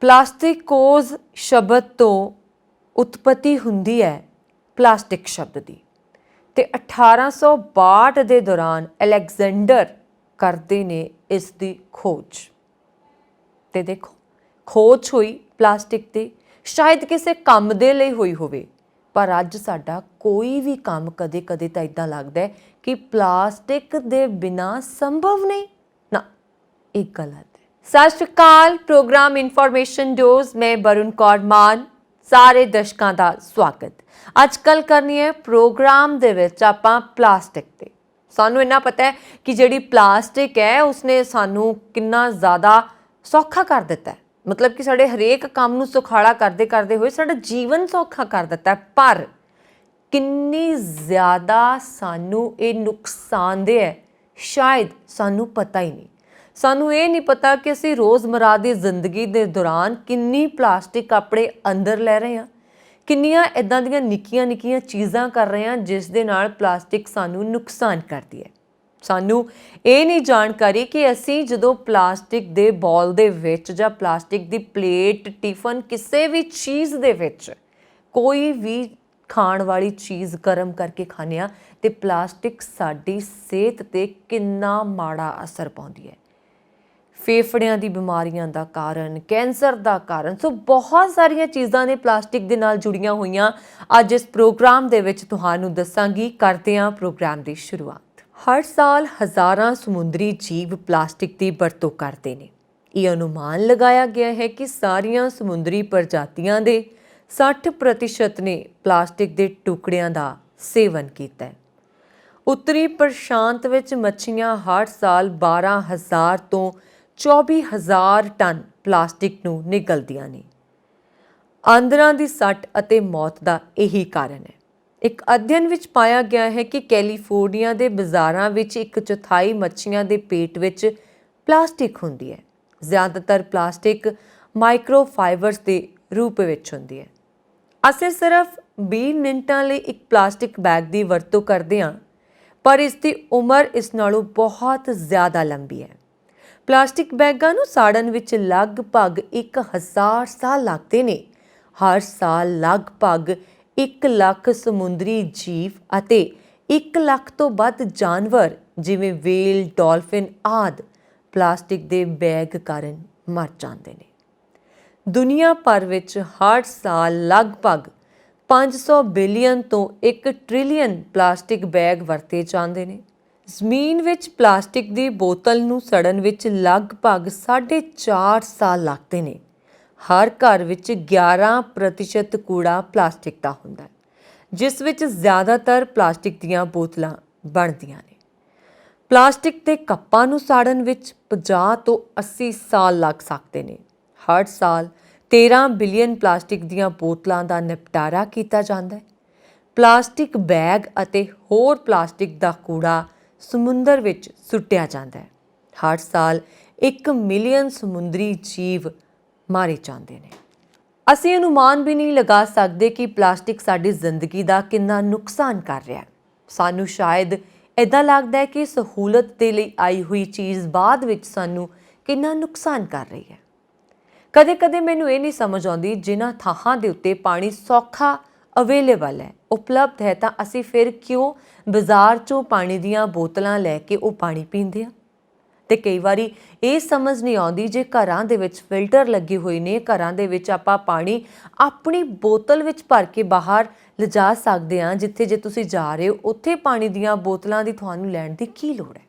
Plastic cause ਸ਼ਬਦ ਤੋਂ ਉਤਪਤੀ ਹੁੰਦੀ ਹੈ ਪਲਾਸਟਿਕ ਸ਼ਬਦ ਦੀ ਤੇ 1862 ਦੇ ਦੌਰਾਨ ਅਲੈਗਜ਼ੈਂਡਰ ਕਰਦੇ ਨੇ ਇਸ ਦੀ ਖੋਜ। ਤੇ ਦੇਖੋ ਖੋਜ ਹੋਈ ਪਲਾਸਟਿਕ ਦੀ, ਸ਼ਾਇਦ ਕਿਸੇ ਕੰਮ ਦੇ ਲਈ ਹੋਈ ਹੋਵੇ, ਪਰ ਅੱਜ ਸਾਡਾ ਕੋਈ ਵੀ ਕੰਮ ਕਦੇ ਕਦੇ ਤਾਂ ਇੱਦਾਂ ਲੱਗਦਾ ਹੈ ਕਿ ਪਲਾਸਟਿਕ ਦੇ ਬਿਨਾਂ ਸੰਭਵ ਨਹੀਂ ਨਾ, ਇਹ ਗਲਤ ਹੈ। ਸਤਿ ਸ਼੍ਰੀ ਅਕਾਲ, ਪ੍ਰੋਗਰਾਮ ਇਨਫੋਰਮੇਸ਼ਨ ਡੋਜ਼ ਮੈਂ ਵਰੁਣ ਕੌਰ ਮਾਨ, ਸਾਰੇ ਦਰਸ਼ਕਾਂ ਦਾ ਸਵਾਗਤ। ਅੱਜ ਕੱਲ੍ਹ ਕਰਨੀ ਹੈ ਪ੍ਰੋਗਰਾਮ ਦੇ ਵਿੱਚ ਆਪਾਂ ਪਲਾਸਟਿਕ 'ਤੇ। ਸਾਨੂੰ ਇੰਨਾ ਪਤਾ ਹੈ ਕਿ ਜਿਹੜੀ ਪਲਾਸਟਿਕ ਹੈ ਉਸਨੇ ਸਾਨੂੰ ਕਿੰਨਾ ਜ਼ਿਆਦਾ ਸੌਖਾ ਕਰ ਦਿੱਤਾ ਹੈ, ਮਤਲਬ ਕਿ ਸਾਡੇ ਹਰੇਕ ਕੰਮ ਨੂੰ ਸੁਖਾਲਾ ਕਰਦੇ ਕਰਦੇ ਹੋਏ ਸਾਡਾ ਜੀਵਨ ਸੌਖਾ ਕਰ ਦਿੱਤਾ ਹੈ, ਪਰ ਕਿੰਨੀ ਜ਼ਿਆਦਾ ਸਾਨੂੰ ਇਹ ਨੁਕਸਾਨਦੇਹ ਹੈ ਸ਼ਾਇਦ ਸਾਨੂੰ ਪਤਾ ਹੀ ਨਹੀਂ। ਸਾਨੂੰ ਇਹ ਨਹੀਂ ਪਤਾ ਕਿ ਅਸੀਂ ਰੋਜ਼ਮਰਾ ਦੀ ਜ਼ਿੰਦਗੀ ਦੇ ਦੌਰਾਨ ਕਿੰਨੀ ਪਲਾਸਟਿਕ ਆਪਣੇ ਅੰਦਰ ਲੈ ਰਹੇ ਹਾਂ, ਕਿੰਨੀਆਂ ਇੱਦਾਂ ਦੀਆਂ ਨਿੱਕੀਆਂ ਨਿੱਕੀਆਂ ਚੀਜ਼ਾਂ ਕਰ ਰਹੇ ਹਾਂ ਜਿਸ ਦੇ ਨਾਲ ਪਲਾਸਟਿਕ ਸਾਨੂੰ ਨੁਕਸਾਨ ਕਰਦੀ ਹੈ। ਸਾਨੂੰ ਇਹ ਨਹੀਂ ਜਾਣਕਾਰੀ ਕਿ ਅਸੀਂ ਜਦੋਂ ਪਲਾਸਟਿਕ ਦੇ ਬੋਲ ਦੇ ਵਿੱਚ ਜਾਂ ਪਲਾਸਟਿਕ ਦੀ ਪਲੇਟ, ਟਿਫਨ, ਕਿਸੇ ਵੀ ਚੀਜ਼ ਦੇ ਵਿੱਚ ਕੋਈ ਵੀ ਖਾਣ ਵਾਲੀ ਚੀਜ਼ ਗਰਮ ਕਰਕੇ ਖਾਂਦੇ ਹਾਂ ਤੇ ਪਲਾਸਟਿਕ ਸਾਡੀ ਸਿਹਤ 'ਤੇ ਕਿੰਨਾ ਮਾੜਾ ਅਸਰ ਪਾਉਂਦੀ ਹੈ। ਫੇਫੜਿਆਂ ਦੀ ਬਿਮਾਰੀਆਂ ਦਾ ਕਾਰਨ, ਕੈਂਸਰ ਦਾ ਕਾਰਨ, ਸੋ ਬਹੁਤ ਸਾਰੀਆਂ ਚੀਜ਼ਾਂ ਨੇ ਪਲਾਸਟਿਕ ਦੇ ਨਾਲ ਜੁੜੀਆਂ ਹੋਈਆਂ। ਅੱਜ ਇਸ ਪ੍ਰੋਗਰਾਮ ਦੇ ਵਿੱਚ ਤੁਹਾਨੂੰ ਦੱਸਾਂਗੀ। ਕਰਦੇ ਹਾਂ ਪ੍ਰੋਗਰਾਮ ਦੀ ਸ਼ੁਰੂਆਤ। ਹਰ ਸਾਲ ਹਜ਼ਾਰਾਂ ਸਮੁੰਦਰੀ ਜੀਵ ਪਲਾਸਟਿਕ ਦੀ ਵਰਤੋਂ ਕਰਦੇ ਨੇ। ਇਹ ਅਨੁਮਾਨ ਲਗਾਇਆ ਗਿਆ ਹੈ ਕਿ ਸਾਰੀਆਂ ਸਮੁੰਦਰੀ ਪ੍ਰਜਾਤੀਆਂ ਦੇ 60% ਨੇ ਪਲਾਸਟਿਕ ਦੇ ਟੁਕੜਿਆਂ ਦਾ ਸੇਵਨ ਕੀਤਾ ਹੈ। ਉੱਤਰੀ ਪ੍ਰਸ਼ਾਂਤ ਵਿੱਚ ਮੱਛੀਆਂ ਹਰ ਸਾਲ 12,000 ਤੋਂ 24,000 ਟਨ ਪਲਾਸਟਿਕ ਨੂੰ ਨਿਗਲਦੀਆਂ ਨੇ। ਆਂਦਰਾਂ ਦੀ ਸੱਟ ਅਤੇ ਮੌਤ ਦਾ ਇਹੀ ਕਾਰਨ ਹੈ। ਇੱਕ ਅਧਿਐਨ ਵਿੱਚ ਪਾਇਆ ਗਿਆ ਹੈ ਕਿ ਕੈਲੀਫੋਰਨੀਆ ਦੇ ਬਾਜ਼ਾਰਾਂ ਵਿੱਚ 1/4 ਮੱਛੀਆਂ ਦੇ ਪੇਟ ਵਿੱਚ ਪਲਾਸਟਿਕ ਹੁੰਦੀ ਹੈ। ਜ਼ਿਆਦਾਤਰ ਪਲਾਸਟਿਕ ਮਾਈਕਰੋਫਾਈਬਰਸ ਦੇ ਰੂਪ ਵਿੱਚ ਹੁੰਦੀ ਹੈ। ਅਸੀਂ ਸਿਰਫ 20 ਮਿੰਟਾਂ ਲਈ ਇੱਕ ਪਲਾਸਟਿਕ ਬੈਗ ਦੀ ਵਰਤੋਂ ਕਰਦੇ ਹਾਂ, ਪਰ ਇਸ ਦੀ ਉਮਰ ਇਸ ਨਾਲੋਂ ਬਹੁਤ ਜ਼ਿਆਦਾ ਲੰਬੀ ਹੈ। ਪਲਾਸਟਿਕ ਬੈਗਾਂ ਨੂੰ ਸਾੜਨ ਵਿੱਚ ਲਗਭਗ 1000 ਸਾਲ ਲੱਗਦੇ ਨੇ। ਹਰ ਸਾਲ ਲਗਭਗ 1 ਲੱਖ ਸਮੁੰਦਰੀ ਜੀਵ ਅਤੇ 1 ਲੱਖ ਤੋਂ ਵੱਧ ਜਾਨਵਰ ਜਿਵੇਂ ਵੇਲ, ਡਾਲਫਿਨ ਆਦਿ ਪਲਾਸਟਿਕ ਦੇ ਬੈਗ ਕਾਰਨ ਮਰ ਜਾਂਦੇ ਨੇ। ਦੁਨੀਆ ਭਰ ਵਿੱਚ ਹਰ ਸਾਲ ਲਗਭਗ 500 ਬਿਲੀਅਨ ਤੋਂ 1 ਟ੍ਰਿਲੀਅਨ ਪਲਾਸਟਿਕ ਬੈਗ ਵਰਤੇ ਜਾਂਦੇ ਨੇ। ਜ਼ਮੀਨ ਵਿੱਚ ਪਲਾਸਟਿਕ ਦੀ ਬੋਤਲ ਨੂੰ ਸੜਨ ਵਿੱਚ ਲਗਭਗ 4.5 ਸਾਲ ਲੱਗਦੇ ਨੇ। ਹਰ ਘਰ ਵਿੱਚ 11% ਕੂੜਾ ਪਲਾਸਟਿਕ ਦਾ ਹੁੰਦਾ ਹੈ, ਜਿਸ ਵਿੱਚ ਜ਼ਿਆਦਾਤਰ ਪਲਾਸਟਿਕ ਦੀਆਂ ਬੋਤਲਾਂ ਬਣਦੀਆਂ ਨੇ। ਪਲਾਸਟਿਕ ਦੇ ਕੱਪਾਂ ਨੂੰ ਸਾੜਨ ਵਿੱਚ 50 ਤੋਂ 80 ਸਾਲ ਲੱਗ ਸਕਦੇ ਨੇ। ਹਰ ਸਾਲ 13 ਬਿਲੀਅਨ ਪਲਾਸਟਿਕ ਦੀਆਂ ਬੋਤਲਾਂ ਦਾ ਨਿਪਟਾਰਾ ਕੀਤਾ ਜਾਂਦਾ ਹੈ। ਪਲਾਸਟਿਕ ਬੈਗ ਅਤੇ ਹੋਰ ਪਲਾਸਟਿਕ ਦਾ ਕੂੜਾ ਸਮੁੰਦਰ ਵਿੱਚ ਸੁੱਟਿਆ ਜਾਂਦਾ ਹੈ। ਹਰ ਸਾਲ 1 ਮਿਲੀਅਨ ਸਮੁੰਦਰੀ ਜੀਵ ਮਾਰੇ ਜਾਂਦੇ ਨੇ। ਅਸੀਂ ਅਨੁਮਾਨ ਵੀ ਨਹੀਂ ਲਗਾ ਸਕਦੇ ਕਿ ਪਲਾਸਟਿਕ ਸਾਡੀ ਜ਼ਿੰਦਗੀ ਦਾ ਕਿੰਨਾ ਨੁਕਸਾਨ ਕਰ ਰਿਹਾ ਹੈ। ਸਾਨੂੰ ਸ਼ਾਇਦ ਇੱਦਾਂ ਲੱਗਦਾ ਹੈ ਕਿ ਸਹੂਲਤ ਦੇ ਲਈ ਆਈ ਹੋਈ ਚੀਜ਼ ਬਾਅਦ ਵਿੱਚ ਸਾਨੂੰ ਕਿੰਨਾ ਨੁਕਸਾਨ ਕਰ ਰਹੀ ਹੈ। ਕਦੇ ਕਦੇ ਮੈਨੂੰ ਇਹ ਨਹੀਂ ਸਮਝ ਆਉਂਦੀ, ਜਿਨ੍ਹਾਂ ਥਾਵਾਂ ਦੇ ਉੱਤੇ ਪਾਣੀ ਸੌਖਾ ਅਵੇਲੇਬਲ ਹੈ, ਉਪਲਬਧ ਹੈ, ਤਾਂ ਅਸੀਂ ਫਿਰ ਕਿਉਂ ਬਾਜ਼ਾਰ 'ਚੋਂ ਪਾਣੀ ਦੀਆਂ ਬੋਤਲਾਂ ਲੈ ਕੇ ਉਹ ਪਾਣੀ ਪੀਂਦੇ ਹਾਂ। ਅਤੇ ਕਈ ਵਾਰੀ ਇਹ ਸਮਝ ਨਹੀਂ ਆਉਂਦੀ, ਜੇ ਘਰਾਂ ਦੇ ਵਿੱਚ ਫਿਲਟਰ ਲੱਗੇ ਹੋਏ ਨੇ, ਘਰਾਂ ਦੇ ਵਿੱਚ ਆਪਾਂ ਪਾਣੀ ਆਪਣੀ ਬੋਤਲ ਵਿੱਚ ਭਰ ਕੇ ਬਾਹਰ ਲਿਜਾ ਸਕਦੇ ਹਾਂ, ਜਿੱਥੇ ਜੇ ਤੁਸੀਂ ਜਾ ਰਹੇ ਹੋ ਉੱਥੇ ਪਾਣੀ ਦੀਆਂ ਬੋਤਲਾਂ ਦੀ ਤੁਹਾਨੂੰ ਲੈਣ ਦੀ ਕੀ ਲੋੜ ਹੈ।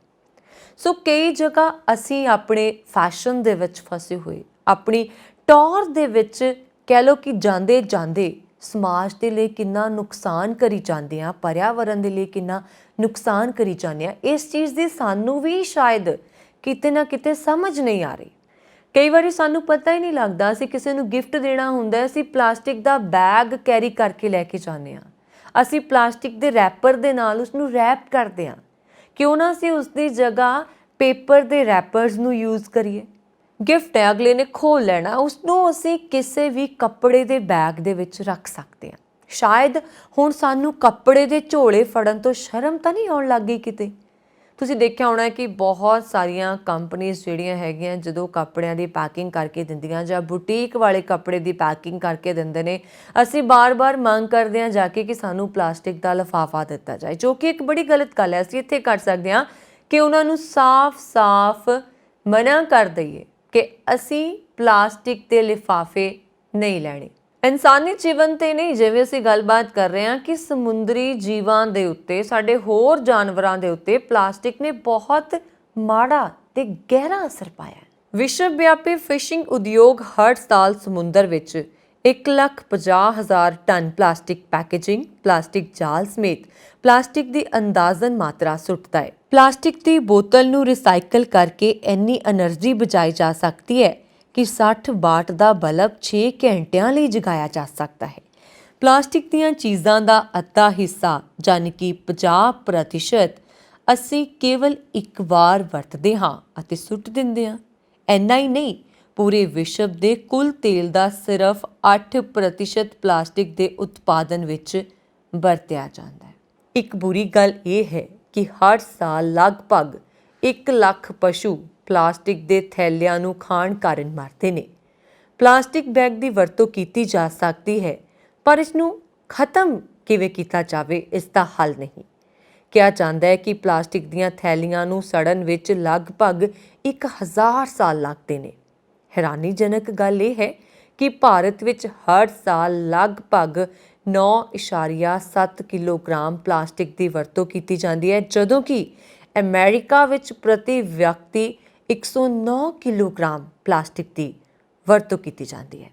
ਸੋ ਕਈ ਜਗ੍ਹਾ ਅਸੀਂ ਆਪਣੇ ਫੈਸ਼ਨ ਦੇ ਵਿੱਚ ਫਸੇ ਹੋਏ, ਆਪਣੀ ਟੌਰ ਦੇ ਵਿੱਚ ਕਹਿ ਲਓ ਕਿ ਜਾਂਦੇ ਜਾਂਦੇ ਸਮਾਜ ਦੇ ਲਈ ਕਿੰਨਾ ਨੁਕਸਾਨ ਕਰੀ ਜਾਂਦੇ ਹਾਂ, ਪਰਿਆਵਰਨ ਦੇ ਲਈ ਕਿੰਨਾ ਨੁਕਸਾਨ ਕਰੀ ਜਾਂਦੇ ਹਾਂ, ਇਸ ਚੀਜ਼ ਦੀ ਸਾਨੂੰ ਵੀ ਸ਼ਾਇਦ ਕਿਤੇ ਨਾ ਕਿਤੇ ਸਮਝ ਨਹੀਂ ਆ ਰਹੀ। ਕਈ ਵਾਰੀ ਸਾਨੂੰ ਪਤਾ ਹੀ ਨਹੀਂ ਲੱਗਦਾ, ਅਸੀਂ ਕਿਸੇ ਨੂੰ ਗਿਫਟ ਦੇਣਾ ਹੁੰਦਾ, ਅਸੀਂ ਪਲਾਸਟਿਕ ਦਾ ਬੈਗ ਕੈਰੀ ਕਰਕੇ ਲੈ ਕੇ ਜਾਂਦੇ ਹਾਂ। ਅਸੀਂ ਪਲਾਸਟਿਕ ਦੇ ਰੈਪਰ ਦੇ ਨਾਲ ਉਸਨੂੰ ਰੈਪ ਕਰਦੇ ਹਾਂ। ਕਿਉਂ ਨਾ ਅਸੀਂ ਉਸਦੀ ਜਗ੍ਹਾ ਪੇਪਰ ਦੇ ਰੈਪਰਸ ਨੂੰ ਯੂਜ਼ ਕਰੀਏ। ਗਿਫਟ ਹੈ, ਅਗਲੇ ਨੇ ਖੋਲ੍ਹ ਲੈਣਾ, ਉਸਨੂੰ ਅਸੀਂ ਕਿਸੇ ਵੀ ਕੱਪੜੇ ਦੇ ਬੈਗ ਦੇ ਵਿੱਚ ਰੱਖ ਸਕਦੇ ਹਾਂ। ਸ਼ਾਇਦ ਹੁਣ ਸਾਨੂੰ ਕੱਪੜੇ ਦੇ ਝੋਲੇ ਫੜਨ ਤੋਂ ਸ਼ਰਮ ਤਾਂ ਨਹੀਂ ਆਉਣ ਲੱਗ ਗਈ ਕਿਤੇ। ਤੁਸੀਂ ਦੇਖਿਆ ਹੋਣਾ ਕਿ ਬਹੁਤ ਸਾਰੀਆਂ ਕੰਪਨੀਆਂ ਜਿਹੜੀਆਂ ਹੈਗੀਆਂ ਜਦੋਂ ਕੱਪੜਿਆਂ ਦੀ ਪੈਕਿੰਗ ਕਰਕੇ ਦਿੰਦੀਆਂ ਜਾਂ ਬੁਟੀਕ ਵਾਲੇ ਕੱਪੜੇ ਦੀ ਪੈਕਿੰਗ ਕਰਕੇ ਦਿੰਦੇ ਨੇ, ਅਸੀਂ ਬਾਰ-ਬਾਰ ਮੰਗ ਕਰਦੇ ਹਾਂ ਜਾ ਕੇ ਕਿ ਸਾਨੂੰ ਪਲਾਸਟਿਕ ਦਾ ਲਿਫਾਫਾ ਦਿੱਤਾ ਜਾਏ, ਜੋ ਕਿ ਇੱਕ ਬੜੀ ਗਲਤ ਗੱਲ ਹੈ। ਅਸੀਂ ਇੱਥੇ ਕਰ ਸਕਦੇ ਹਾਂ ਕਿ ਉਹਨਾਂ ਨੂੰ ਸਾਫ਼-ਸਾਫ਼ ਮਨਾ ਕਰ ਦਈਏ ਕਿ ਅਸੀਂ ਪਲਾਸਟਿਕ ਦੇ ਲਿਫਾਫੇ ਨਹੀਂ ਲੈਣੇ। ਇਨਸਾਨੀ ਜੀਵਨ ਤੇ ਨਹੀਂ, ਜਿਵੇਂ ਅਸੀਂ ਗੱਲਬਾਤ ਕਰ ਰਹੇ ਹਾਂ ਕਿ ਸਮੁੰਦਰੀ ਜੀਵਾਂ ਦੇ ਉੱਤੇ, ਸਾਡੇ ਹੋਰ ਜਾਨਵਰਾਂ ਦੇ ਉੱਤੇ ਪਲਾਸਟਿਕ ਨੇ ਬਹੁਤ ਮਾੜਾ ਤੇ ਗਹਿਰਾ ਅਸਰ ਪਾਇਆ ਹੈ। ਵਿਸ਼ਵ ਵਿਆਪੀ ਫਿਸ਼ਿੰਗ ਉਦਯੋਗ ਹਰ ਸਾਲ ਸਮੁੰਦਰ ਵਿੱਚ 1,50,000 ਟਨ ਪਲਾਸਟਿਕ ਪੈਕੇਜਿੰਗ, ਪਲਾਸਟਿਕ ਜਾਲ ਸਮੇਤ ਪਲਾਸਟਿਕ ਦੀ ਅੰਦਾਜ਼ਨ ਮਾਤਰਾ ਸੁੱਟਦਾ ਹੈ। ਪਲਾਸਟਿਕ ਦੀ ਬੋਤਲ ਨੂੰ ਰੀਸਾਈਕਲ ਕਰਕੇ ਇੰਨੀ એનર્ਜੀ ਬਚਾਈ ਜਾ ਸਕਦੀ ਹੈ ਕਿ 60 ਵਾਟ ਦਾ ਬਲਬ 6 ਘੰਟਿਆਂ ਲਈ ਜਗਾਇਆ ਜਾ ਸਕਦਾ ਹੈ। ਪਲਾਸਟਿਕ ਦੀਆਂ ਚੀਜ਼ਾਂ ਦਾ ਅੱਧਾ ਹਿੱਸਾ ਯਾਨੀ ਕਿ 50% ਅਸੀਂ ਕੇਵਲ ਇੱਕ ਵਾਰ ਵਰਤਦੇ ਹਾਂ ਅਤੇ ਸੁੱਟ ਦਿੰਦੇ ਹਾਂ। ਇੰਨਾ ਹੀ ਨਹੀਂ, ਪੂਰੇ ਵਿਸ਼ਵ ਦੇ ਕੁੱਲ ਤੇਲ ਦਾ ਸਿਰਫ 8% ਪਲਾਸਟਿਕ ਦੇ ਉਤਪਾਦਨ ਵਿੱਚ ਵਰਤਿਆ ਜਾਂਦਾ ਹੈ। ਇੱਕ ਬੁਰੀ ਗੱਲ ਇਹ ਹੈ ਕਿ ਹਰ ਸਾਲ ਲਗਭਗ 1 ਲੱਖ ਪਸ਼ੂ ਪਲਾਸਟਿਕ ਦੇ ਥੈਲਿਆਂ ਨੂੰ ਖਾਣ ਕਾਰਨ ਮਰਦੇ ਨੇ। ਪਲਾਸਟਿਕ ਬੈਗ ਦੀ ਵਰਤੋਂ ਕੀਤੀ ਜਾ ਸਕਦੀ ਹੈ, ਪਰ ਇਸ ਨੂੰ ਖਤਮ ਕਿਵੇਂ ਕੀਤਾ ਜਾਵੇ, ਇਸ ਦਾ ਹੱਲ ਨਹੀਂ। ਕਿਹਾ ਜਾਂਦਾ ਹੈ ਕਿ ਪਲਾਸਟਿਕ ਦੀਆਂ ਥੈਲੀਆਂ ਨੂੰ ਸੜਨ ਵਿੱਚ ਲਗਭਗ 1000 ਸਾਲ ਲੱਗਦੇ ਨੇ। ਹੈਰਾਨੀਜਨਕ ਗੱਲ ਇਹ ਹੈ ਕਿ ਭਾਰਤ ਵਿੱਚ ਹਰ ਸਾਲ ਲਗਭਗ 9.7 ਕਿਲੋਗ੍ਰਾਮ ਪਲਾਸਟਿਕ ਦੀ ਵਰਤੋਂ ਕੀਤੀ ਜਾਂਦੀ ਹੈ, ਜਦੋਂ ਕਿ ਅਮਰੀਕਾ ਵਿੱਚ ਪ੍ਰਤੀ ਵਿਅਕਤੀ 109 ਕਿਲੋਗ੍ਰਾਮ ਪਲਾਸਟਿਕ ਦੀ ਵਰਤੋਂ ਕੀਤੀ ਜਾਂਦੀ ਹੈ।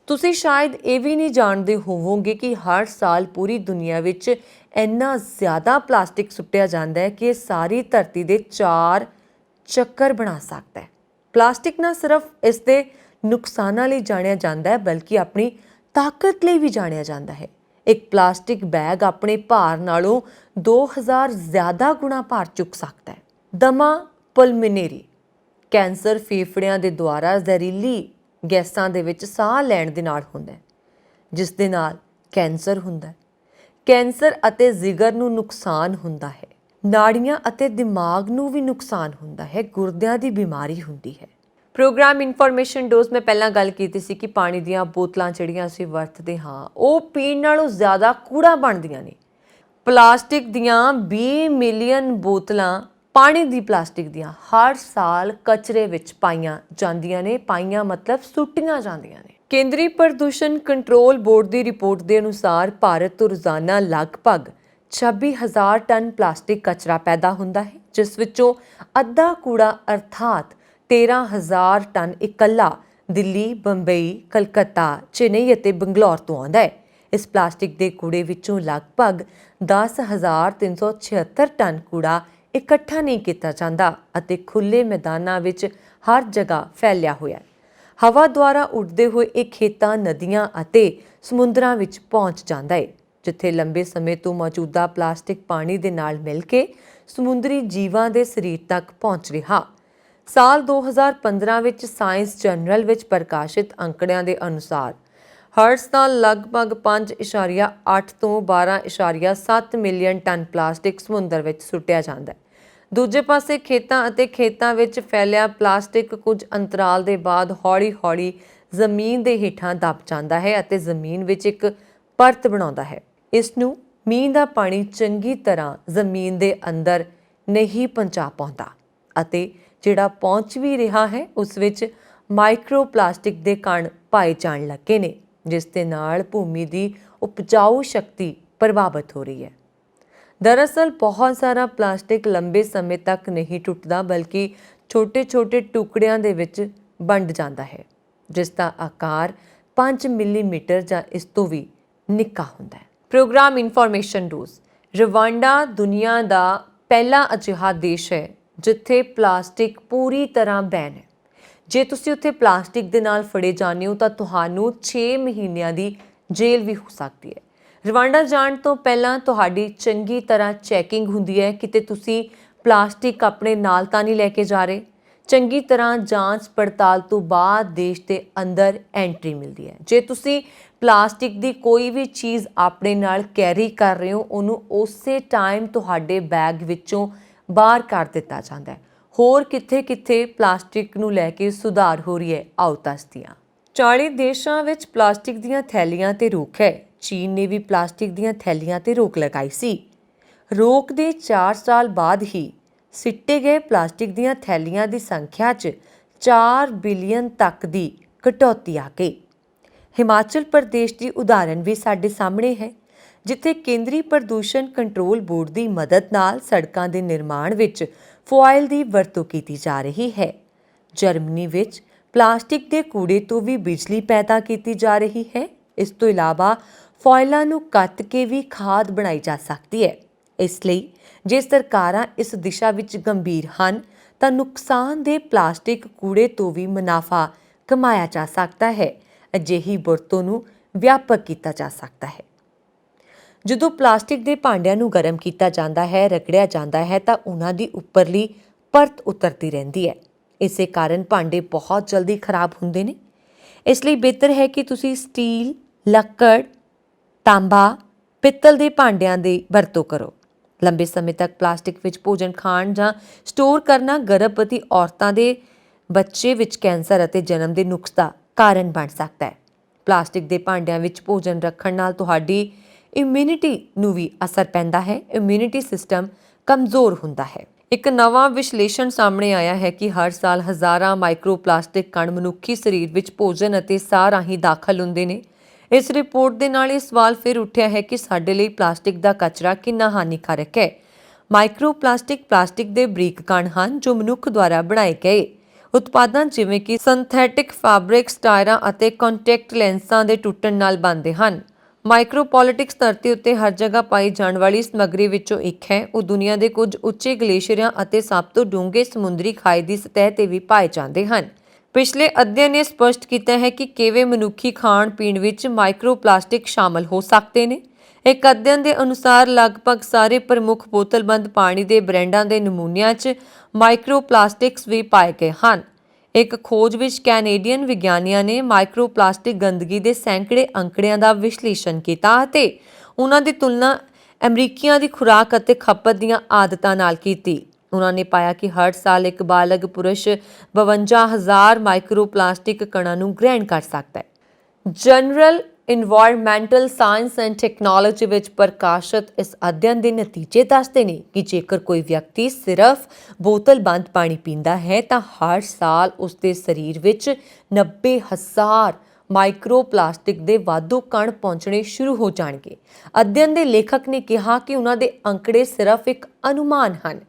ਤੁਸੀਂ ਸ਼ਾਇਦ ਇਹ ਵੀ ਨਹੀਂ ਜਾਣਦੇ ਹੋਵੋਗੇ ਕਿ ਹਰ ਸਾਲ ਪੂਰੀ ਦੁਨੀਆ ਵਿੱਚ ਇੰਨਾ ਜ਼ਿਆਦਾ ਪਲਾਸਟਿਕ ਸੁੱਟਿਆ ਜਾਂਦਾ ਹੈ ਕਿ ਇਹ ਸਾਰੀ ਧਰਤੀ ਦੇ 4 ਚੱਕਰ ਬਣਾ ਸਕਦਾ ਹੈ। ਪਲਾਸਟਿਕ ਨਾ ਸਿਰਫ ਇਸ ਦੇ ਨੁਕਸਾਨਾਂ ਲਈ ਜਾਣਿਆ ਜਾਂਦਾ ਹੈ, ਬਲਕਿ ਆਪਣੀ ਤਾਕਤ ਲਈ ਵੀ ਜਾਣਿਆ ਜਾਂਦਾ ਹੈ। ਇੱਕ ਪਲਾਸਟਿਕ ਬੈਗ ਆਪਣੇ ਭਾਰ ਨਾਲੋਂ 2000 ਜ਼ਿਆਦਾ ਗੁਣਾ ਭਾਰ ਚੁੱਕ ਸਕਦਾ ਹੈ। ਦਮਾ ਪਲਮੋਨਰੀ ਕੈਂਸਰ ਫੇਫੜਿਆਂ ਦੇ ਦੁਆਰਾ ਜ਼ਹਿਰੀਲੀ ਗੈਸਾਂ ਦੇ ਵਿੱਚ ਸਾਹ ਲੈਣ ਦੇ ਨਾਲ ਹੁੰਦਾ ਹੈ, ਜਿਸ ਦੇ ਨਾਲ ਕੈਂਸਰ ਹੁੰਦਾ ਹੈ। ਕੈਂਸਰ ਅਤੇ ਜਿਗਰ ਨੂੰ ਨੁਕਸਾਨ ਹੁੰਦਾ ਹੈ। ਨਾੜੀਆਂ ਅਤੇ ਦਿਮਾਗ ਨੂੰ ਵੀ ਨੁਕਸਾਨ ਹੁੰਦਾ ਹੈ। ਗੁਰਦਿਆਂ ਦੀ ਬਿਮਾਰੀ ਹੁੰਦੀ ਹੈ। ਪ੍ਰੋਗਰਾਮ ਇਨਫੋਰਮੇਸ਼ਨ ਡੋਜ਼ ਮੈਂ ਪਹਿਲਾਂ ਗੱਲ ਕੀਤੀ ਸੀ ਕਿ ਪਾਣੀ ਦੀਆਂ ਬੋਤਲਾਂ ਜਿਹੜੀਆਂ ਅਸੀਂ ਵਰਤਦੇ ਹਾਂ ਉਹ ਪੀਣ ਨਾਲੋਂ ਜ਼ਿਆਦਾ ਕੂੜਾ ਬਣਦੀਆਂ ਨੇ। ਪਲਾਸਟਿਕ ਦੀਆਂ 20 ਮਿਲੀਅਨ ਬੋਤਲਾਂ ਪਾਣੀ ਦੀ ਪਲਾਸਟਿਕ ਦੀਆਂ ਹਰ ਸਾਲ ਕਚਰੇ ਵਿੱਚ ਪਾਈਆਂ ਜਾਂਦੀਆਂ ਨੇ। ਪਾਈਆਂ ਮਤਲਬ ਸੁੱਟੀਆਂ ਜਾਂਦੀਆਂ ਨੇ। ਕੇਂਦਰੀ ਪ੍ਰਦੂਸ਼ਣ ਕੰਟਰੋਲ ਬੋਰਡ ਦੀ ਰਿਪੋਰਟ ਦੇ ਅਨੁਸਾਰ ਭਾਰਤ ਤੋਂ ਰੋਜ਼ਾਨਾ ਲਗਭਗ 26,000 ਟਨ ਪਲਾਸਟਿਕ ਕਚਰਾ ਪੈਦਾ ਹੁੰਦਾ ਹੈ, ਜਿਸ ਵਿੱਚੋਂ ਅੱਧਾ ਕੂੜਾ ਅਰਥਾਤ 13,000 ਟਨ ਇਕੱਲਾ ਦਿੱਲੀ, ਬੰਬਈ, ਕਲਕੱਤਾ, ਚੇਨਈ ਅਤੇ ਬੰਗਲੌਰ ਤੋਂ ਆਉਂਦਾ ਹੈ। ਇਸ ਪਲਾਸਟਿਕ ਦੇ ਕੂੜੇ ਵਿੱਚੋਂ ਲਗਭਗ 10,376 ਟਨ ਕੂੜਾ ਇਕੱਠਾ ਨਹੀਂ ਕੀਤਾ ਜਾਂਦਾ ਅਤੇ ਖੁੱਲ੍ਹੇ ਮੈਦਾਨਾਂ ਵਿੱਚ ਹਰ ਜਗ੍ਹਾ ਫੈਲਿਆ ਹੋਇਆ ਹੈ। ਹਵਾ ਦੁਆਰਾ ਉੱਡਦੇ ਹੋਏ ਇਹ ਖੇਤਾਂ, ਨਦੀਆਂ ਅਤੇ ਸਮੁੰਦਰਾਂ ਵਿੱਚ ਪਹੁੰਚ ਜਾਂਦਾ ਹੈ, ਜਿੱਥੇ ਲੰਬੇ ਸਮੇਂ ਤੋਂ ਮੌਜੂਦਾ ਪਲਾਸਟਿਕ ਪਾਣੀ ਦੇ ਨਾਲ ਮਿਲ ਕੇ ਸਮੁੰਦਰੀ ਜੀਵਾਂ ਦੇ ਸਰੀਰ ਤੱਕ ਪਹੁੰਚ ਰਿਹਾ। ਸਾਲ 2015 ਵਿੱਚ ਸਾਇੰਸ ਜਰਨਲ ਵਿੱਚ ਪ੍ਰਕਾਸ਼ਿਤ ਅੰਕੜਿਆਂ ਦੇ ਅਨੁਸਾਰ ਹਰ ਸਾਲ ਲਗਭਗ 5.8 ਤੋਂ 12.7 ਮਿਲੀਅਨ ਟਨ ਪਲਾਸਟਿਕ ਸਮੁੰਦਰ ਵਿੱਚ ਸੁੱਟਿਆ ਜਾਂਦਾ ਹੈ। ਦੂਜੇ ਪਾਸੇ ਖੇਤਾਂ ਵਿੱਚ ਫੈਲਿਆ ਪਲਾਸਟਿਕ ਕੁਝ ਅੰਤਰਾਲ ਦੇ ਬਾਅਦ ਹੌਲੀ-ਹੌਲੀ ਜ਼ਮੀਨ ਦੇ ਹੇਠਾਂ ਦਬ ਜਾਂਦਾ ਹੈ ਅਤੇ ਜ਼ਮੀਨ ਵਿੱਚ ਇੱਕ ਪਰਤ ਬਣਾਉਂਦਾ ਹੈ। ਇਸ ਨੂੰ ਮੀਂਹ ਦਾ ਪਾਣੀ ਚੰਗੀ ਤਰ੍ਹਾਂ ਜ਼ਮੀਨ ਦੇ ਅੰਦਰ ਨਹੀਂ ਪਹੁੰਚਾ ਪਾਉਂਦਾ ਅਤੇ ਜਿਹੜਾ ਪਹੁੰਚ ਵੀ ਰਿਹਾ ਹੈ ਉਸ ਵਿੱਚ ਮਾਈਕਰੋ ਪਲਾਸਟਿਕ ਦੇ ਕਣ ਪਾਏ ਜਾਣ ਲੱਗੇ ਨੇ, ਜਿਸ ਦੇ ਨਾਲ ਭੂਮੀ ਦੀ ਉਪਜਾਊ ਸ਼ਕਤੀ ਪ੍ਰਭਾਵਿਤ ਹੋ ਰਹੀ ਹੈ। ਦਰਅਸਲ ਬਹੁਤ ਸਾਰਾ ਪਲਾਸਟਿਕ ਲੰਬੇ ਸਮੇਂ ਤੱਕ ਨਹੀਂ ਟੁੱਟਦਾ, ਬਲਕਿ ਛੋਟੇ-ਛੋਟੇ ਟੁਕੜਿਆਂ ਦੇ ਵਿੱਚ ਵੰਡ ਜਾਂਦਾ ਹੈ, ਜਿਸ ਦਾ ਆਕਾਰ 5 ਮਿਲੀਮੀਟਰ ਜਾਂ ਇਸ ਤੋਂ ਵੀ ਨਿੱਕਾ ਹੁੰਦਾ ਹੈ। Programme information dose. ਰਵਾਂਡਾ ਦੁਨੀਆ ਦਾ ਪਹਿਲਾ ਅਜਿਹਾ ਦੇਸ਼ ਹੈ ਜਿੱਥੇ ਪਲਾਸਟਿਕ ਪੂਰੀ ਤਰ੍ਹਾਂ ਬੈਨ ਹੈ। ਜੇ ਤੁਸੀਂ ਉੱਥੇ ਪਲਾਸਟਿਕ ਦੇ ਨਾਲ ਫੜੇ ਜਾਂਦੇ ਹੋ ਤਾਂ ਤੁਹਾਨੂੰ 6 ਮਹੀਨਿਆਂ ਦੀ ਜੇਲ੍ਹ ਵੀ ਹੋ ਸਕਦੀ ਹੈ। ਰਵਾਂਡਾ ਜਾਣ ਤੋਂ ਪਹਿਲਾਂ ਤੁਹਾਡੀ ਚੰਗੀ ਤਰ੍ਹਾਂ ਚੈਕਿੰਗ ਹੁੰਦੀ ਹੈ, ਕਿਤੇ ਤੁਸੀਂ ਪਲਾਸਟਿਕ ਆਪਣੇ ਨਾਲ ਤਾਂ ਨਹੀਂ ਲੈ ਕੇ ਜਾ ਰਹੇ। ਚੰਗੀ ਤਰ੍ਹਾਂ ਜਾਂਚ ਪੜਤਾਲ ਤੋਂ ਬਾਅਦ ਦੇਸ਼ ਦੇ ਅੰਦਰ ਐਂਟਰੀ ਮਿਲਦੀ ਹੈ। ਜੇ ਤੁਸੀਂ ਪਲਾਸਟਿਕ ਦੀ ਕੋਈ ਵੀ ਚੀਜ਼ ਆਪਣੇ ਨਾਲ ਕੈਰੀ ਕਰ ਰਹੇ ਹੋ, ਉਹਨੂੰ ਉਸੇ ਟਾਈਮ ਤੁਹਾਡੇ ਬੈਗ ਵਿੱਚੋਂ ਬਾਹਰ ਕੱਢ ਦਿੱਤਾ ਜਾਂਦਾ ਹੈ। ਹੋਰ ਕਿੱਥੇ-ਕਿੱਥੇ ਪਲਾਸਟਿਕ ਨੂੰ ਲੈ ਕੇ ਸੁਧਾਰ ਹੋ ਰਹੀ ਹੈ, ਆਓ ਦੱਸਦੇ ਹਾਂ। 40 ਦੇਸ਼ਾਂ ਵਿੱਚ ਪਲਾਸਟਿਕ ਦੀਆਂ ਥੈਲੀਆਂ ਤੇ ਰੋਕ ਹੈ। ਚੀਨ ਨੇ ਵੀ ਪਲਾਸਟਿਕ ਦੀਆਂ ਥੈਲੀਆਂ ਤੇ ਰੋਕ ਲਗਾਈ ਸੀ। ਰੋਕ ਦੇ 4 ਸਾਲ ਬਾਅਦ ਹੀ ਸਿੱਟੇ ਗਏ ਪਲਾਸਟਿਕ ਦੀਆਂ ਥੈਲੀਆਂ ਦੀ ਸੰਖਿਆ 'ਚ 4 ਬਿਲੀਅਨ ਤੱਕ ਦੀ ਕਟੌਤੀ ਆ ਗਈ। ਹਿਮਾਚਲ ਪ੍ਰਦੇਸ਼ ਦੀ ਉਦਾਹਰਨ ਵੀ ਸਾਡੇ ਸਾਹਮਣੇ ਹੈ, ਜਿੱਥੇ ਕੇਂਦਰੀ ਪ੍ਰਦੂਸ਼ਣ ਕੰਟਰੋਲ ਬੋਰਡ ਦੀ ਮਦਦ ਨਾਲ ਸੜਕਾਂ ਦੇ ਨਿਰਮਾਣ ਵਿੱਚ ਫੁਆਇਲ ਦੀ ਵਰਤੋਂ ਕੀਤੀ ਜਾ ਰਹੀ ਹੈ। ਜਰਮਨੀ ਵਿੱਚ ਪਲਾਸਟਿਕ ਦੇ ਕੂੜੇ ਤੋਂ ਵੀ ਬਿਜਲੀ ਪੈਦਾ ਕੀਤੀ ਜਾ ਰਹੀ ਹੈ। ਇਸ ਤੋਂ ਇਲਾਵਾ ਫੁਆਇਲਾਂ ਨੂੰ ਕੱਟ ਕੇ ਵੀ ਖਾਦ ਬਣਾਈ ਜਾ ਸਕਦੀ ਹੈ। ਇਸ ਲਈ ਜੇ ਸਰਕਾਰਾਂ ਇਸ ਦਿਸ਼ਾ ਵਿੱਚ ਗੰਭੀਰ ਹਨ ਤਾਂ ਨੁਕਸਾਨਦੇਹ ਪਲਾਸਟਿਕ ਕੂੜੇ ਤੋਂ ਵੀ ਮੁਨਾਫਾ ਕਮਾਇਆ ਜਾ ਸਕਦਾ ਹੈ। ਅਜਿਹੀ ਵਰਤੋਂ ਨੂੰ ਵਿਆਪਕ ਕੀਤਾ ਜਾ ਸਕਦਾ ਹੈ। ਜਦੋਂ ਪਲਾਸਟਿਕ ਦੇ ਭਾਂਡਿਆਂ ਨੂੰ ਗਰਮ ਕੀਤਾ ਜਾਂਦਾ ਹੈ, ਰਗੜਿਆ ਜਾਂਦਾ ਹੈ ਤਾਂ ਉਹਨਾਂ ਦੀ ਉੱਪਰਲੀ ਪਰਤ ਉਤਰਦੀ ਰਹਿੰਦੀ ਹੈ। ਇਸੇ ਕਾਰਨ ਭਾਂਡੇ ਬਹੁਤ ਜਲਦੀ ਖਰਾਬ ਹੁੰਦੇ ਨੇ। ਇਸ ਲਈ ਬਿਹਤਰ ਹੈ ਕਿ ਤੁਸੀਂ ਸਟੀਲ, ਲੱਕੜ, ਤਾਂਬਾ, ਪਿੱਤਲ ਦੇ ਭਾਂਡਿਆਂ ਦੀ ਵਰਤੋਂ ਕਰੋ। ਲੰਬੇ ਸਮੇਂ ਤੱਕ ਪਲਾਸਟਿਕ ਵਿੱਚ ਭੋਜਨ ਖਾਣ ਜਾਂ ਸਟੋਰ ਕਰਨਾ ਗਰਭਵਤੀ ਔਰਤਾਂ ਦੇ ਬੱਚੇ ਵਿੱਚ ਕੈਂਸਰ ਅਤੇ ਜਨਮ ਦੇ ਨੁਕਸ ਦਾ ਕਾਰਨ ਬਣ ਸਕਦਾ ਹੈ। ਪਲਾਸਟਿਕ ਦੇ ਭਾਂਡਿਆਂ ਵਿੱਚ ਭੋਜਨ ਰੱਖਣ ਨਾਲ ਤੁਹਾਡੀ ਇਮਿਊਨਿਟੀ ਨੂੰ ਵੀ ਅਸਰ ਪੈਂਦਾ ਹੈ। ਇਮਿਊਨਿਟੀ ਸਿਸਟਮ ਕਮਜ਼ੋਰ ਹੁੰਦਾ ਹੈ। ਇੱਕ ਨਵਾਂ ਵਿਸ਼ਲੇਸ਼ਣ ਸਾਹਮਣੇ ਆਇਆ ਹੈ ਕਿ ਹਰ ਸਾਲ ਹਜ਼ਾਰਾਂ ਮਾਈਕਰੋ ਪਲਾਸਟਿਕ ਕਣ ਮਨੁੱਖੀ ਸਰੀਰ ਵਿੱਚ ਭੋਜਨ ਅਤੇ ਸਾਹ ਰਾਹੀਂ ਦਾਖਲ ਹੁੰਦੇ ਨੇ। ਇਸ ਰਿਪੋਰਟ ਦੇ ਨਾਲ ਇਹ ਸਵਾਲ ਫਿਰ ਉੱਠਿਆ ਹੈ ਕਿ ਸਾਡੇ ਲਈ ਪਲਾਸਟਿਕ ਦਾ ਕਚਰਾ ਕਿੰਨਾ ਹਾਨੀਕਾਰਕ ਹੈ। ਮਾਈਕਰੋ ਪਲਾਸਟਿਕ ਦੇ ਬਰੀਕ ਕਣ ਹਨ ਜੋ ਮਨੁੱਖ ਦੁਆਰਾ ਬਣਾਏ ਗਏ ਉਤਪਾਦਾਂ ਜਿਵੇਂ ਕਿ ਸਿੰਥੈਟਿਕ ਫੈਬਰਿਕਸ, ਟਾਇਰਾਂ ਅਤੇ ਕੰਟੈਕਟ ਲੈਂਸਾਂ ਦੇ ਟੁੱਟਣ ਨਾਲ ਬਣਦੇ ਹਨ। ਮਾਈਕਰੋਪੋਲਿਟਿਕਸ ਧਰਤੀ ਉੱਤੇ ਹਰ ਜਗ੍ਹਾ ਪਾਈ ਜਾਣ ਵਾਲੀ ਸਮੱਗਰੀ ਵਿੱਚੋਂ ਇੱਕ ਹੈ। ਉਹ ਦੁਨੀਆ ਦੇ ਕੁਝ ਉੱਚੇ ਗਲੇਸ਼ੀਅਰਾਂ ਅਤੇ ਸਭ ਤੋਂ ਡੂੰਘੇ ਸਮੁੰਦਰੀ ਖਾਈ ਦੀ ਸਤਹ ਤੇ ਵੀ ਪਾਏ ਜਾਂਦੇ ਹਨ। ਪਿਛਲੇ ਅਧਿਐਨ ਨੇ ਸਪਸ਼ਟ ਕੀਤਾ ਹੈ ਕਿ ਕਿਵੇਂ ਮਨੁੱਖੀ ਖਾਣ ਪੀਣ ਵਿੱਚ ਮਾਈਕਰੋਪਲਾਸਟਿਕ ਸ਼ਾਮਲ ਹੋ ਸਕਦੇ ਨੇ। ਇੱਕ ਅਧਿਐਨ ਦੇ ਅਨੁਸਾਰ ਲਗਭਗ ਸਾਰੇ ਪ੍ਰਮੁੱਖ ਬੋਤਲਬੰਦ ਪਾਣੀ ਦੇ ਬ੍ਰਾਂਡਾਂ ਦੇ ਨਮੂਨਿਆਂ 'ਚ ਮਾਈਕਰੋਪਲਾਸਟਿਕਸ ਵੀ ਪਾਏ ਗਏ ਹਨ। ਇੱਕ ਖੋਜ ਵਿੱਚ ਕੈਨੇਡੀਅਨ ਵਿਗਿਆਨੀਆਂ ਨੇ ਮਾਈਕਰੋਪਲਾਸਟਿਕ ਗੰਦਗੀ ਦੇ ਸੈਂਕੜੇ ਅੰਕੜਿਆਂ ਦਾ ਵਿਸ਼ਲੇਸ਼ਣ ਕੀਤਾ ਅਤੇ ਉਹਨਾਂ ਦੀ ਤੁਲਨਾ ਅਮਰੀਕੀਆਂ ਦੀ ਖੁਰਾਕ ਅਤੇ ਖਪਤ ਦੀਆਂ ਆਦਤਾਂ ਨਾਲ ਕੀਤੀ। ਉਹਨਾਂ ਨੇ ਪਾਇਆ ਕਿ ਹਰ ਸਾਲ ਇੱਕ ਬਾਲਗ ਪੁਰਸ਼ 52,000 ਮਾਈਕਰੋਪਲਾਸਟਿਕ ਕਣਾਂ ਨੂੰ ਗ੍ਰਹਿਣ ਕਰ ਸਕਦਾ ਹੈ। General environmental science and technology ਵਿੱਚ ਪ੍ਰਕਾਸ਼ਿਤ ਇਸ ਅਧਿਐਨ ਦੇ ਨਤੀਜੇ ਦੱਸਦੇ ਨੇ ਕਿ ਜੇਕਰ ਕੋਈ ਵਿਅਕਤੀ ਸਿਰਫ ਬੋਤਲਬੰਦ ਪਾਣੀ ਪੀਂਦਾ ਹੈ ਤਾਂ ਹਰ ਸਾਲ ਉਸਦੇ ਸਰੀਰ ਵਿੱਚ 90,000 ਮਾਈਕਰੋਪਲਾਸਟਿਕ ਦੇ ਵਾਧੂ ਕਣ ਪਹੁੰਚਣੇ ਸ਼ੁਰੂ ਹੋ ਜਾਣਗੇ। ਅਧਿਐਨ ਦੇ ਲੇਖਕ ਨੇ ਕਿਹਾ ਕਿ ਉਹਨਾਂ ਦੇ ਅੰਕੜੇ ਸਿਰਫ ਇੱਕ ਅਨੁਮਾਨ ਹਨ।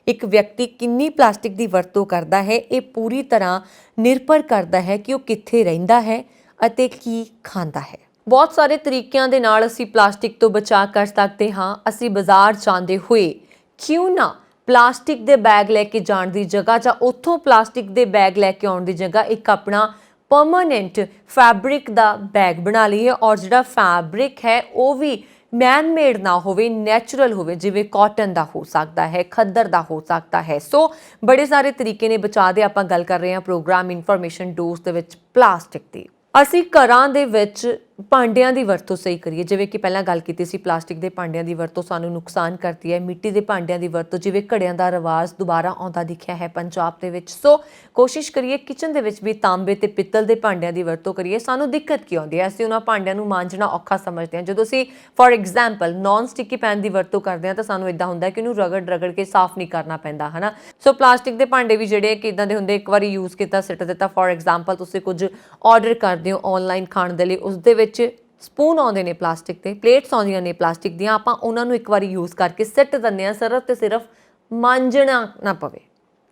ਇੱਕ ਵਿਅਕਤੀ ਕਿੰਨੀ ਪਲਾਸਟਿਕ ਦੀ ਵਰਤੋਂ ਕਰਦਾ ਹੈ, ਇਹ ਪੂਰੀ ਤਰ੍ਹਾਂ ਨਿਰਭਰ ਕਰਦਾ ਹੈ ਕਿ ਉਹ ਕਿੱਥੇ ਰਹਿੰਦਾ ਹੈ ਅਤੇ ਕੀ ਖਾਂਦਾ ਹੈ। ਬਹੁਤ ਸਾਰੇ ਤਰੀਕਿਆਂ ਦੇ ਨਾਲ ਅਸੀਂ ਪਲਾਸਟਿਕ ਤੋਂ ਬਚਾਅ ਕਰ ਸਕਦੇ ਹਾਂ। ਅਸੀਂ ਬਾਜ਼ਾਰ ਜਾਂਦੇ ਹੋਏ ਕਿਉਂ ਨਾ ਪਲਾਸਟਿਕ ਦੇ ਬੈਗ ਲੈ ਕੇ ਜਾਣ ਦੀ ਜਗ੍ਹਾ ਜਾਂ ਉੱਥੋਂ ਪਲਾਸਟਿਕ ਦੇ ਬੈਗ ਲੈ ਕੇ ਆਉਣ ਦੀ ਜਗ੍ਹਾ ਇੱਕ ਆਪਣਾ ਪਰਮਾਨੈਂਟ ਫੈਬਰਿਕ ਦਾ ਬੈਗ ਬਣਾ ਲਈਏ ਔਰ ਜਿਹੜਾ ਫੈਬਰਿਕ ਹੈ ਉਹ ਵੀ ਮੈਨ ਮੇਡ ਨਾ ਹੋਵੇ, ਨੈਚੁਰਲ ਹੋਵੇ, ਜਿਵੇਂ ਕਾਟਨ ਦਾ ਹੋ ਸਕਦਾ ਹੈ, ਖੱਦਰ ਦਾ ਹੋ ਸਕਦਾ ਹੈ। ਸੋ ਬੜੇ ਸਾਰੇ ਤਰੀਕੇ ਨੇ ਬਚਾਅ ਦੇ। ਆਪਾਂ ਗੱਲ ਕਰ ਰਹੇ ਹਾਂ ਪ੍ਰੋਗਰਾਮ ਇਨਫੋਰਮੇਸ਼ਨ ਡੋਜ਼ ਦੇ ਵਿੱਚ ਪਲਾਸਟਿਕ ਦੀ। ਅਸੀਂ ਘਰਾਂ ਦੇ ਵਿੱਚ ਭਾਂਡਿਆਂ ਦੀ ਵਰਤੋਂ ਸਹੀ ਕਰੀਏ। ਜਿਵੇਂ ਕਿ ਪਹਿਲਾਂ ਗੱਲ ਕੀਤੀ ਸੀ, ਪਲਾਸਟਿਕ ਦੇ ਭਾਂਡਿਆਂ ਦੀ ਵਰਤੋਂ ਸਾਨੂੰ ਨੁਕਸਾਨ ਕਰਦੀ ਹੈ। ਮਿੱਟੀ ਦੇ ਭਾਂਡਿਆਂ ਦੀ ਵਰਤੋਂ, ਜਿਵੇਂ ਘੜਿਆਂ ਦਾ ਰਿਵਾਜ਼ ਦੁਬਾਰਾ ਆਉਂਦਾ ਦਿਖਿਆ ਹੈ ਪੰਜਾਬ ਦੇ ਵਿੱਚ। ਸੋ ਕੋਸ਼ਿਸ਼ ਕਰੀਏ ਕਿਚਨ ਦੇ ਵਿੱਚ ਵੀ ਤਾਂਬੇ ਤੇ ਪਿੱਤਲ ਦੇ ਭਾਂਡਿਆਂ ਦੀ ਵਰਤੋਂ ਕਰੀਏ। ਸਾਨੂੰ ਦਿੱਕਤ ਕੀ ਆਉਂਦੀ ਹੈ? ਅਸੀਂ ਉਹਨਾਂ ਭਾਂਡਿਆਂ ਨੂੰ ਮਾਂਜਣਾ ਔਖਾ ਸਮਝਦੇ ਹਾਂ। ਜਦੋਂ ਅਸੀਂ for example non sticky pan ਦੀ ਵਰਤੋਂ ਕਰਦੇ ਹਾਂ ਤਾਂ ਸਾਨੂੰ ਇੱਦਾਂ ਹੁੰਦਾ ਕਿ ਉਹਨੂੰ ਰਗੜ ਕੇ ਸਾਫ਼ ਨਹੀਂ ਕਰਨਾ ਪੈਂਦਾ, ਹੈ ਨਾ। ਸੋ ਪਲਾਸਟਿਕ ਦੇ ਭਾਂਡੇ ਵੀ ਜਿਹੜੇ ਕਿ ਇੱਦਾਂ ਦੇ ਹੁੰਦੇ, ਇੱਕ ਵਾਰੀ ਯੂਜ਼ ਕੀਤਾ ਸਿੱਟ ਦਿੱਤਾ। ਫੋਰ ਐਗਜ਼ਾਮਪਲ ਤੁਸੀਂ ਕੁਝ ਆਰਡਰ ਕਰਦੇ ਹੋ ਆਨਲਾਈਨ ਖਾਣ ਦੇ ਲਈ, ਉਸਦੇ ਵਿੱਚ ਸਪੂਨ ਆਉਂਦੇ ਨੇ ਪਲਾਸਟਿਕ ਦੇ, ਪਲੇਟਸ ਆਉਂਦੀਆਂ ਨੇ ਪਲਾਸਟਿਕ ਦੀਆਂ। ਆਪਾਂ ਉਹਨਾਂ ਨੂੰ ਇੱਕ ਵਾਰੀ ਯੂਜ਼ ਕਰਕੇ ਸਿੱਟ ਦਿੰਦੇ ਹਾਂ, ਸਿਰਫ ਤੇ ਸਿਰਫ ਮਾਂਜਣਾ ਨਾ ਪਵੇ।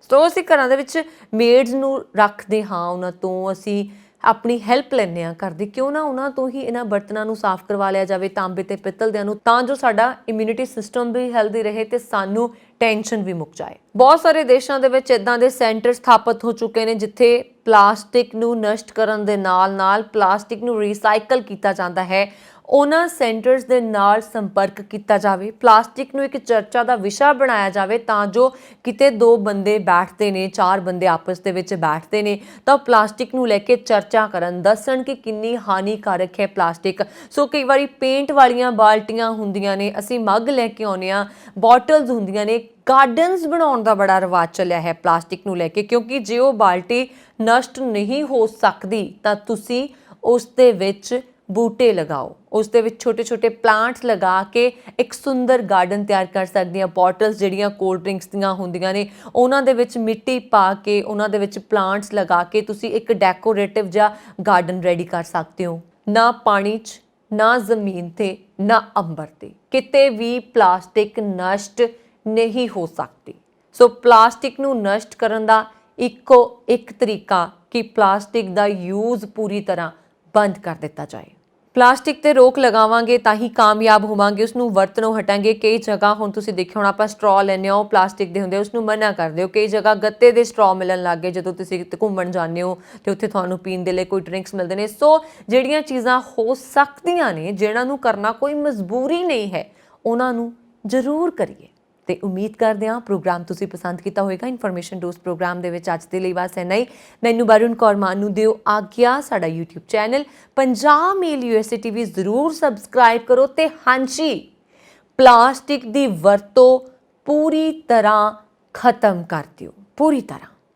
ਸੋ ਅਸੀਂ ਘਰਾਂ ਦੇ ਵਿੱਚ ਮੇਡਸ ਨੂੰ ਰੱਖਦੇ ਹਾਂ, ਉਹਨਾਂ ਤੋਂ ਅਸੀਂ ਆਪਣੀ ਹੈਲਪ ਲੈਂਦੇ ਹਾਂ ਘਰ ਦੀ। ਕਿਉਂ ਨਾ ਉਹਨਾਂ ਤੋਂ ਹੀ ਇਹਨਾਂ ਬਰਤਨਾਂ ਨੂੰ ਸਾਫ਼ ਕਰਵਾ ਲਿਆ ਜਾਵੇ, ਤਾਂਬੇ ਤੇ ਪਿੱਤਲ ਦਿਆਂ ਨੂੰ, ਤਾਂ ਜੋ ਸਾਡਾ ਇਮਿਊਨਿਟੀ ਸਿਸਟਮ ਵੀ ਹੈਲਦੀ ਰਹੇ ਤੇ ਸਾਨੂੰ ਟੈਨਸ਼ਨ ਵੀ ਮੁੱਕ ਜਾਏ। ਬਹੁਤ ਸਾਰੇ ਦੇਸ਼ਾਂ ਦੇ ਵਿੱਚ ਇੱਦਾਂ ਦੇ ਸੈਂਟਰ ਸਥਾਪਿਤ ਹੋ ਚੁੱਕੇ ਨੇ ਜਿੱਥੇ ਪਲਾਸਟਿਕ ਨੂੰ ਨਸ਼ਟ ਕਰਨ ਦੇ ਨਾਲ ਨਾਲ ਪਲਾਸਟਿਕ ਨੂੰ ਰੀਸਾਈਕਲ ਕੀਤਾ ਜਾਂਦਾ ਹੈ ਉਹਨਾਂ ਸੈਂਟਰਸ ਦੇ ਨਾਲ ਸੰਪਰਕ ਕੀਤਾ ਜਾਵੇ। ਪਲਾਸਟਿਕ ਨੂੰ ਇੱਕ ਚਰਚਾ ਦਾ ਵਿਸ਼ਾ ਬਣਾਇਆ ਜਾਵੇ ਤਾਂ ਜੋ ਕਿਤੇ 2 ਬੰਦੇ ਬੈਠਦੇ ਨੇ, 4 ਬੰਦੇ ਆਪਸ ਦੇ ਵਿੱਚ ਬੈਠਦੇ ਨੇ ਤਾਂ ਪਲਾਸਟਿਕ ਨੂੰ ਲੈ ਕੇ ਚਰਚਾ ਕਰਨ, ਦੱਸਣ ਕਿ ਕਿੰਨੀ ਹਾਨੀਕਾਰਕ ਹੈ ਪਲਾਸਟਿਕ। ਸੋ ਕਈ ਵਾਰੀ ਪੇਂਟ ਵਾਲੀਆਂ ਬਾਲਟੀਆਂ ਹੁੰਦੀਆਂ ਨੇ, ਅਸੀਂ ਮੱਗ ਲੈ ਕੇ ਆਉਂਦੇ ਹਾਂ, ਬੋਟਲਸ ਹੁੰਦੀਆਂ ਨੇ, ਗਾਰਡਨਸ ਬਣਾਉਣ ਦਾ ਬੜਾ ਰਿਵਾਜ ਚੱਲਿਆ ਹੈ ਪਲਾਸਟਿਕ ਨੂੰ ਲੈ ਕੇ, ਕਿਉਂਕਿ ਜੇ ਉਹ ਬਾਲਟੀ ਨਸ਼ਟ ਨਹੀਂ ਹੋ ਸਕਦੀ ਤਾਂ ਤੁਸੀਂ ਉਸ ਦੇ ਵਿੱਚ ਬੂਟੇ ਲਗਾਓ, ਉਸ ਦੇ ਵਿੱਚ ਛੋਟੇ-ਛੋਟੇ ਪਲਾਂਟਸ ਲਗਾ ਕੇ ਇੱਕ ਸੁੰਦਰ ਗਾਰਡਨ ਤਿਆਰ ਕਰ ਸਕਦੇ ਹਾਂ। ਬੋਟਲਸ ਜਿਹੜੀਆਂ ਕੋਲਡ ਡਰਿੰਕਸ ਦੀਆਂ ਹੁੰਦੀਆਂ ਨੇ ਉਹਨਾਂ ਦੇ ਵਿੱਚ ਮਿੱਟੀ ਪਾ ਕੇ, ਉਹਨਾਂ ਦੇ ਵਿੱਚ ਪਲਾਂਟਸ ਲਗਾ ਕੇ ਤੁਸੀਂ ਇੱਕ ਡੈਕੋਰੇਟਿਵ ਜਿਹਾ ਗਾਰਡਨ ਰੈਡੀ ਕਰ ਸਕਦੇ ਹੋ। ਨਾ ਪਾਣੀ 'ਚ, ਨਾ ਜ਼ਮੀਨ ਤੇ, ਨਾ ਅੰਬਰ ਤੇ, ਕਿਤੇ ਵੀ ਪਲਾਸਟਿਕ ਨਸ਼ਟ ਨਹੀਂ ਹੋ ਸਕਦੀ। ਸੋ ਪਲਾਸਟਿਕ ਨੂੰ ਨਸ਼ਟ ਕਰਨ ਦਾ ਇੱਕੋ ਇੱਕ ਤਰੀਕਾ ਕਿ ਪਲਾਸਟਿਕ ਦਾ ਯੂਜ਼ ਪੂਰੀ ਤਰ੍ਹਾਂ ਬੰਦ ਕਰ ਦਿੱਤਾ ਜਾਏ। ਪਲਾਸਟਿਕ ਤੇ ਰੋਕ ਲਗਾਵਾਂਗੇ ਤਾਂ ਹੀ ਕਾਮਯਾਬ ਹੋਵਾਂਗੇ, ਉਸਨੂੰ ਵਰਤਣੋਂ ਹਟਾਂਗੇ। ਕਈ ਜਗ੍ਹਾ ਹੁਣ ਤੁਸੀਂ ਦੇਖਿਆ ਹੋਣਾ, ਆਪਾਂ ਸਟ੍ਰॉ ਲੈਂਦੇ ਹਾਂ, ਉਹ ਪਲਾਸਟਿਕ ਦੇ ਹੁੰਦੇ, ਉਸਨੂੰ ਮਨਾ ਕਰਦੇ ਹੋ। ਕਈ ਜਗ੍ਹਾ ਗੱਤੇ ਦੇ ਸਟ੍ਰॉ ਮਿਲਣ ਲੱਗ ਗਏ, ਜਦੋਂ ਤੁਸੀਂ ਕਿਤੇ ਘੁੰਮਣ ਜਾਂਦੇ ਹੋ ਤੇ ਉੱਥੇ ਤੁਹਾਨੂੰ ਪੀਣ ਦੇ ਲਈ ਕੋਈ ਡਰਿੰਕਸ ਮਿਲਦੇ ਨੇ। ਸੋ ਜਿਹੜੀਆਂ ਚੀਜ਼ਾਂ ਹੋ ਸਕਦੀਆਂ ਨੇ, ਜਿਹਨਾਂ ਨੂੰ ਕਰਨਾ ਕੋਈ ਮਜਬੂਰੀ ਨਹੀਂ ਹੈ, ਉਹਨਾਂ ਨੂੰ ਜ਼ਰੂਰ ਕਰੀਏ। ਤੇ ਉਮੀਦ ਕਰਦੇ ਹਾਂ ਪ੍ਰੋਗਰਾਮ ਤੁਸੀਂ ਪਸੰਦ ਕੀਤਾ ਹੋਵੇਗਾ। ਇਨਫੋਰਮੇਸ਼ਨ ਡੋਜ਼ ਪ੍ਰੋਗਰਾਮ ਦੇ ਵਿੱਚ ਅੱਜ ਦੇ ਲਈ ਬਸ ਇੰਨਾ ਹੀ। ਮੈਨੂੰ ਵਰੁਣ ਕੌਰ ਮਾਨ ਨੂੰ ਦਿਓ ਆਗਿਆ। ਸਾਡਾ YouTube ਚੈਨਲ ਪੰਜਾਬ ਮੇਲ USA TV ਜ਼ਰੂਰ ਸਬਸਕ੍ਰਾਈਬ ਕਰੋ ਤੇ ਹਾਂਜੀ, ਪਲਾਸਟਿਕ ਦੀ ਵਰਤੋਂ ਪੂਰੀ ਤਰ੍ਹਾਂ ਖਤਮ ਕਰ ਦਿਓ, ਪੂਰੀ ਤਰ੍ਹਾਂ।